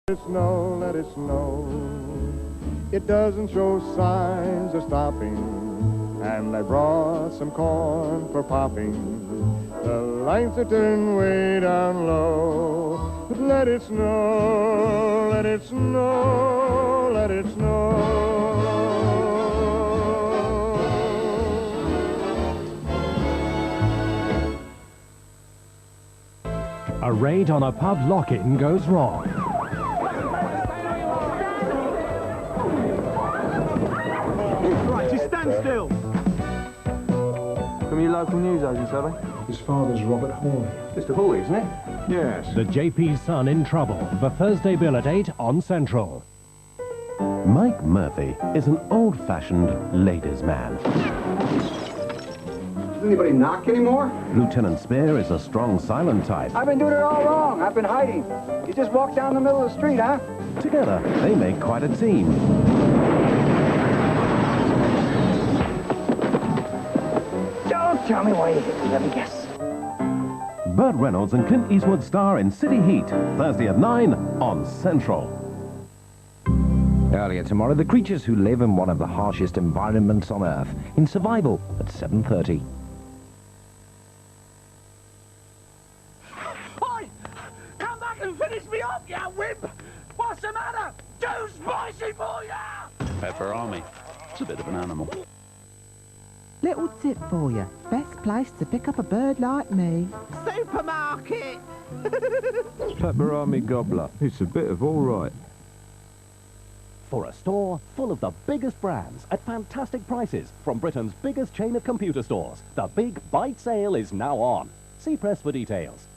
Let it snow. It doesn't show signs of stopping, and I brought some corn for popping. The lights are turned way down low. But let it snow, let it snow, let it snow. A raid on a pub lock-in goes wrong. Right, just stand still. From your local news agency, have they? His father's Robert Hawley. Mr. Hawley, isn't it? Yes. The JP's son in trouble. The Thursday bill at 8 on Central. Mike Murphy is an old-fashioned ladies' man. Does anybody knock anymore? Lieutenant Spear is a strong, silent type. I've been doing it all wrong. I've been hiding. You just walk down the middle of the street, huh? Together, they make quite a team. Don't tell me why you hit me. Let me guess. Burt Reynolds and Clint Eastwood star in City Heat, Thursday at 9 on Central. Earlier tomorrow, the creatures who live in one of the harshest environments on Earth in Survival at 7:30. Oi! Come back and finish me off, you wimp! What's the matter? Too spicy for ya! Pepperami. It's a bit of an animal. Little tip for you. Best place to pick up a bird like me. Supermarket! Pepperami Gobbler. It's a bit of all right. For a store full of the biggest brands at fantastic prices from Britain's biggest chain of computer stores, the big Byte sale is now on. See press for details.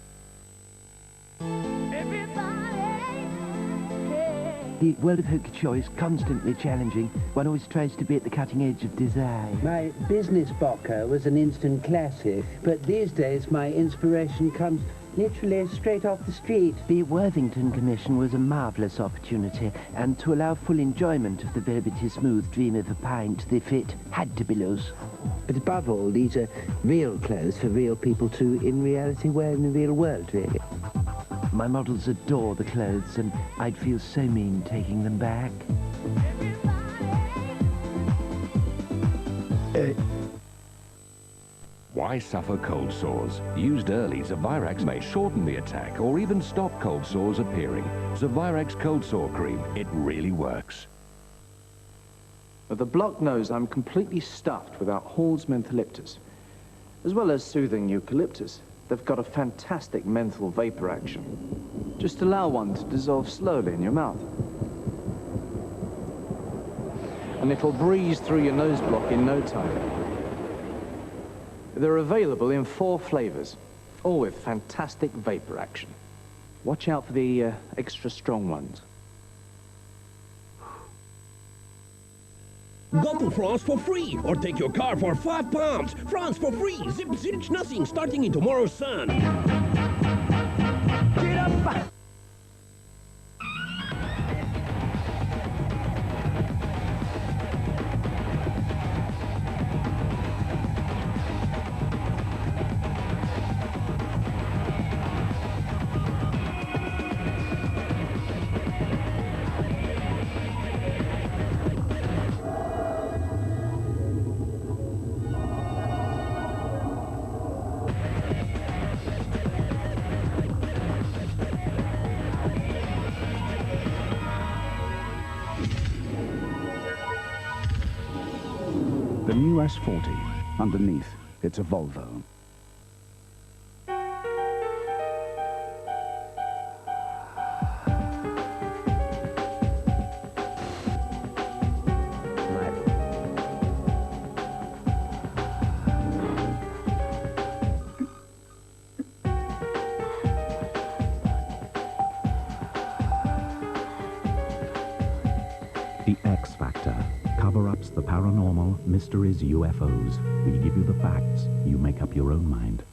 The world of haute couture is constantly challenging. One always tries to be at the cutting edge of design. My business bocker was an instant classic, but these days my inspiration comes literally straight off the street. The Worthington Commission was a marvellous opportunity, and to allow full enjoyment of the velvety smooth dream of a pint, the fit had to be loose. But above all, these are real clothes for real people to, in reality, wear in the real world, really. My models adore the clothes, and I'd feel so mean taking them back. Why suffer cold sores? Used early, Zovirax may shorten the attack or even stop cold sores appearing. Zovirax Cold Sore Cream. It really works. The block knows I'm completely stuffed without Hall's mentholyptus, as well as soothing eucalyptus. They've got a fantastic menthol vapor action. Just allow one to dissolve slowly in your mouth. And it'll breeze through your nose block in no time. They're available in 4 flavors, all with fantastic vapor action. Watch out for the extra strong ones. Go to France for free, or take your car for £5. France for free, zip, zilch, nothing, starting in tomorrow's sun. Get up! The new S40. Underneath, it's a Volvo. The X Factor. Cover-ups, the paranormal, mysteries, UFOs. We give you the facts. You make up your own mind.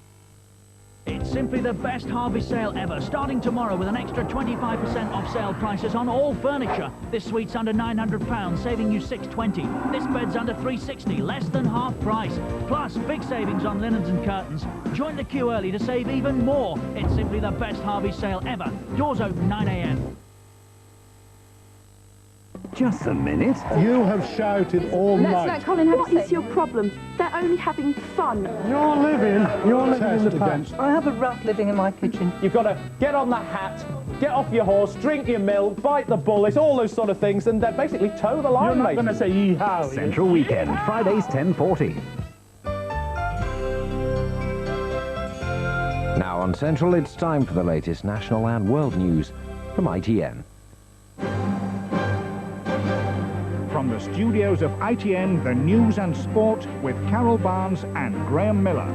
It's simply the best Harvey sale ever, starting tomorrow with an extra 25% off sale prices on all furniture. This suite's under £900, saving you $620. This bed's under $360, less than half price. Plus, big savings on linens and curtains. Join the queue early to save even more. It's simply the best Harvey sale ever. Doors open 9 AM. Just a minute. You have shouted all night. Let's let Colin have a say. What is your problem? They're only having fun. You're living in the past. I have a rat living in my kitchen. You've got to get on that hat, get off your horse, drink your milk, bite the bullet, all those sort of things, and basically toe the line, You're not going to say yee-haw. Central Weekend, Fridays 10:40. Now on Central, it's time for the latest national and world news from ITN. From the studios of ITN, the news and sport with Carol Barnes and Graham Miller.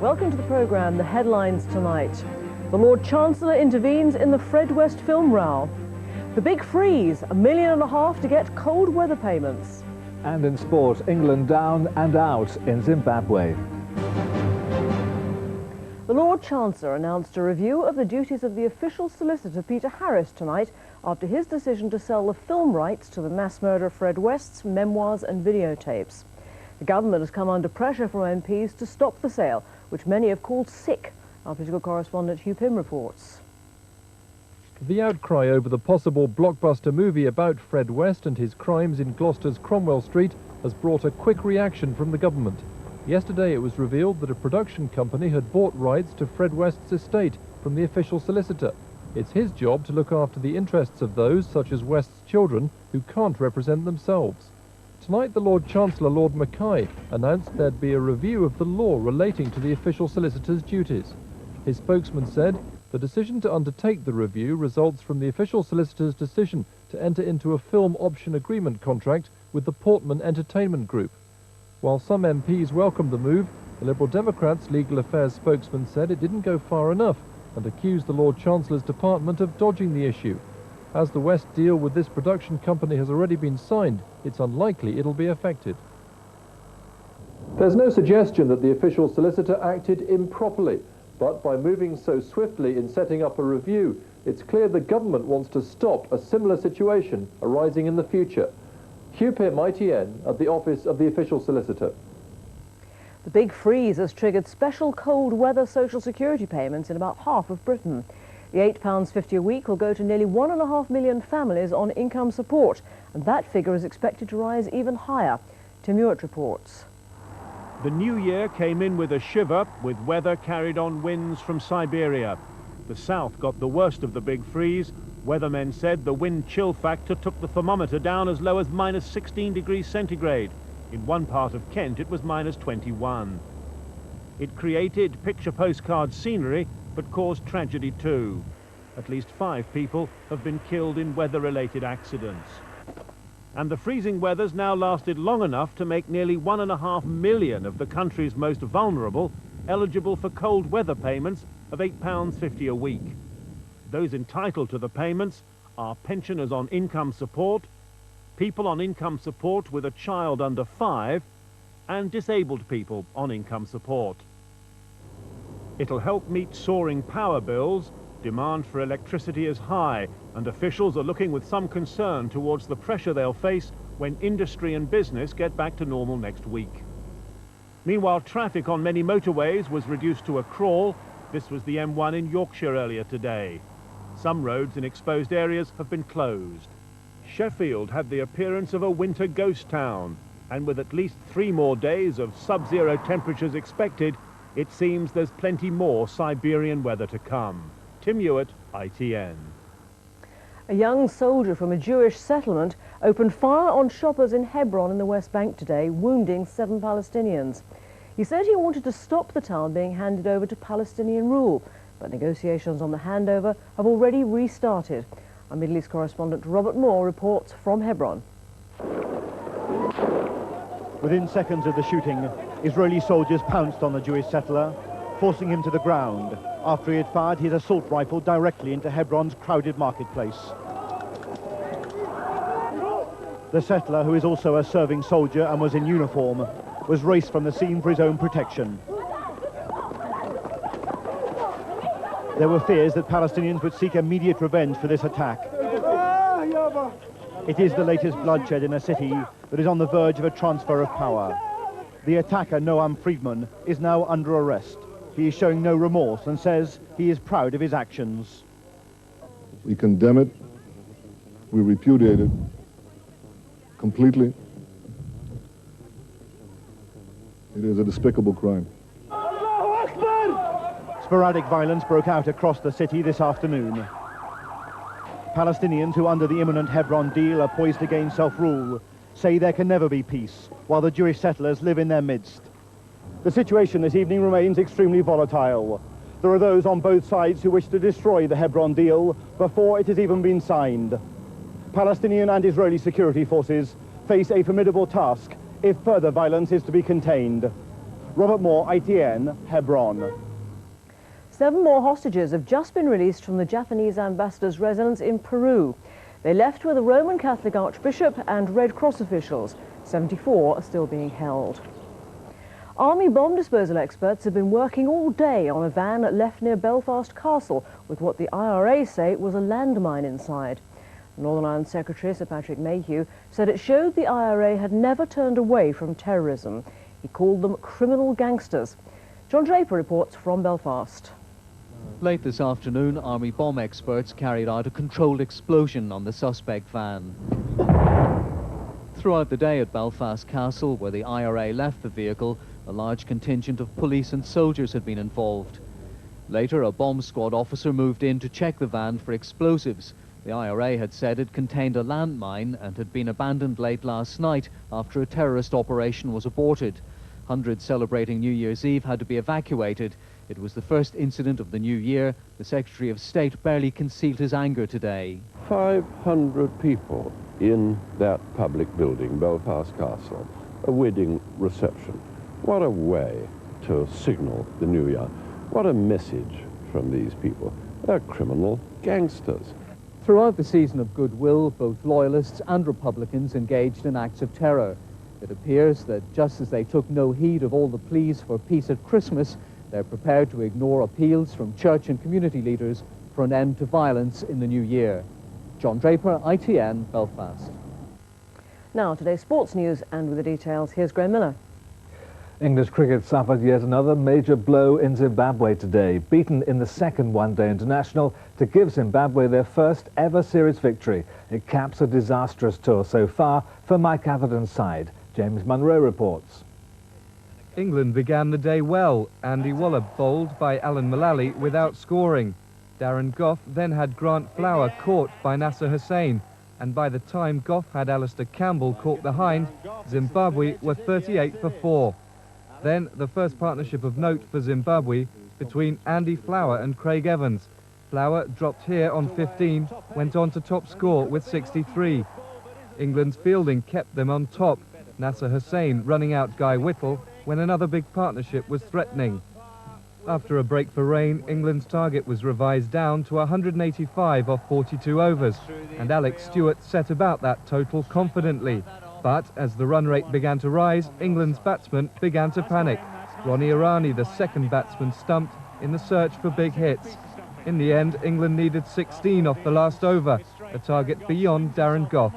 Welcome to the programme. The headlines tonight. The Lord Chancellor intervenes in the Fred West film row. The big freeze, $1.5 million to get cold weather payments. And in sport, England down and out in Zimbabwe. The Lord Chancellor announced a review of the duties of the official solicitor Peter Harris tonight after his decision to sell the film rights to the mass murderer Fred West's memoirs and videotapes. The government has come under pressure from MPs to stop the sale, which many have called sick. Our political correspondent Hugh Pym reports. The outcry over the possible blockbuster movie about Fred West and his crimes in Gloucester's Cromwell Street has brought a quick reaction from the government. Yesterday it was revealed that a production company had bought rights to Fred West's estate from the official solicitor. It's his job to look after the interests of those, such as West's children, who can't represent themselves. Tonight the Lord Chancellor, Lord Mackay, announced there'd be a review of the law relating to the official solicitor's duties. His spokesman said the decision to undertake the review results from the official solicitor's decision to enter into a film option agreement contract with the Portman Entertainment Group. While some MPs welcomed the move, the Liberal Democrats' legal affairs spokesman said it didn't go far enough and accused the Lord Chancellor's department of dodging the issue. As the West deal with this production company has already been signed, it's unlikely it'll be affected. There's no suggestion that the official solicitor acted improperly, but by moving so swiftly in setting up a review, it's clear the government wants to stop a similar situation arising in the future. Hugh Pym, ITN, at the office of the official solicitor. The big freeze has triggered special cold weather social security payments in about half of Britain. The £8.50 a week will go to nearly 1.5 million families on income support, and that figure is expected to rise even higher. Tim Hewitt reports. The new year came in with a shiver, with weather carried on winds from Siberia. The south got the worst of the big freeze. Weathermen said the wind chill factor took the thermometer down as low as -16 degrees centigrade. In one part of Kent it was -21. It created picture postcard scenery, but caused tragedy too. At least 5 people have been killed in weather-related accidents. And the freezing weather's now lasted long enough to make nearly 1.5 million of the country's most vulnerable eligible for cold weather payments of £8.50 a week. Those entitled to the payments are pensioners on income support, people on income support with a child under 5, and disabled people on income support. It'll help meet soaring power bills. Demand for electricity is high, and officials are looking with some concern towards the pressure they'll face when industry and business get back to normal next week. Meanwhile, traffic on many motorways was reduced to a crawl. This was the M1 in Yorkshire earlier today. Some roads in exposed areas have been closed. Sheffield had the appearance of a winter ghost town, and with at least 3 more days of sub-zero temperatures expected, it seems there's plenty more Siberian weather to come. Tim Hewitt, ITN. A young soldier from a Jewish settlement opened fire on shoppers in Hebron in the West Bank today, wounding 7 Palestinians. He said he wanted to stop the town being handed over to Palestinian rule, but negotiations on the handover have already restarted. Our Middle East correspondent Robert Moore reports from Hebron. Within seconds of the shooting, Israeli soldiers pounced on the Jewish settler, forcing him to the ground after he had fired his assault rifle directly into Hebron's crowded marketplace. The settler, who is also a serving soldier and was in uniform, was raced from the scene for his own protection. There were fears that Palestinians would seek immediate revenge for this attack. It is the latest bloodshed in a city that is on the verge of a transfer of power. The attacker, Noam Friedman, is now under arrest. He is showing no remorse and says he is proud of his actions. We condemn it, we repudiate it, completely. It is a despicable crime. Sporadic violence broke out across the city this afternoon. Palestinians who, under the imminent Hebron deal, are poised to gain self-rule, say there can never be peace, while the Jewish settlers live in their midst. The situation this evening remains extremely volatile. There are those on both sides who wish to destroy the Hebron deal before it has even been signed. Palestinian and Israeli security forces face a formidable task if further violence is to be contained. Robert Moore, ITN, Hebron. 7 more hostages have just been released from the Japanese ambassador's residence in Peru. They left with a Roman Catholic archbishop and Red Cross officials. 74 are still being held. Army bomb disposal experts have been working all day on a van left near Belfast Castle with what the IRA say was a landmine inside. Northern Ireland Secretary Sir Patrick Mayhew said it showed the IRA had never turned away from terrorism. He called them criminal gangsters. John Draper reports from Belfast. Late this afternoon, Army bomb experts carried out a controlled explosion on the suspect van. Throughout the day at Belfast Castle, where the IRA left the vehicle, a large contingent of police and soldiers had been involved. Later, a bomb squad officer moved in to check the van for explosives. The IRA had said it contained a landmine and had been abandoned late last night after a terrorist operation was aborted. Hundreds celebrating New Year's Eve had to be evacuated. It was the first incident of the new year. The Secretary of State barely concealed his anger today. 500 people in that public building, Belfast Castle, a wedding reception. What a way to signal the new year. What a message from these people. They're criminal gangsters. Throughout the season of goodwill, both loyalists and Republicans engaged in acts of terror. It appears that just as they took no heed of all the pleas for peace at Christmas, they're prepared to ignore appeals from church and community leaders for an end to violence in the new year. John Draper, ITN, Belfast. Now, today's sports news, and with the details, here's Graham Miller. English cricket suffered yet another major blow in Zimbabwe today, beaten in the second one-day international to give Zimbabwe their first ever series victory. It caps a disastrous tour so far for Mike Atherton's side. James Munro reports. England began the day well. Andy Waller bowled by Alan Mullally without scoring. Darren Gough then had Grant Flower caught by Nasser Hussain, and by the time Gough had Alistair Campbell caught behind, Zimbabwe were 38 for 4. Then the first partnership of note for Zimbabwe between Andy Flower and Craig Evans. Flower dropped here on 15, went on to top score with 63. England's fielding kept them on top, Nasser Hussain running out Guy Whittle when another big partnership was threatening. After a break for rain, England's target was revised down to 185 off 42 overs, and Alex Stewart set about that total confidently. But as the run rate began to rise, England's batsmen began to panic. Ronnie Irani, the second batsman, stumped in the search for big hits. In the end, England needed 16 off the last over, a target beyond Darren Gough.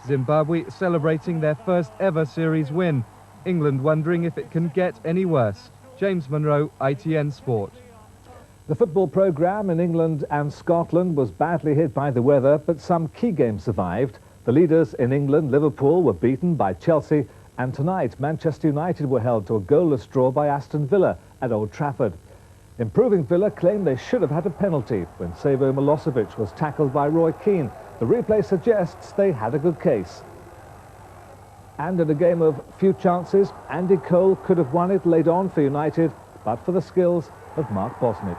Zimbabwe celebrating their first ever series win. England wondering if it can get any worse. James Munro, ITN Sport. The football programme in England and Scotland was badly hit by the weather, but some key games survived. The leaders in England, Liverpool, were beaten by Chelsea, and tonight Manchester United were held to a goalless draw by Aston Villa at Old Trafford. Improving Villa claimed they should have had a penalty when Savo Milosevic was tackled by Roy Keane. The replay suggests they had a good case. And in a game of few chances, Andy Cole could have won it late on for United, but for the skills of Mark Bosnich.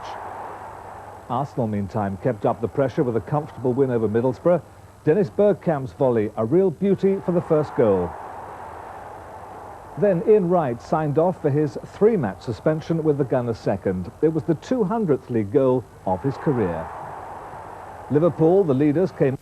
Arsenal, meantime, kept up the pressure with a comfortable win over Middlesbrough. Dennis Bergkamp's volley, a real beauty for the first goal. Then Ian Wright signed off for his 3-match suspension with the Gunners' second. It was the 200th league goal of his career. Liverpool, the leaders, came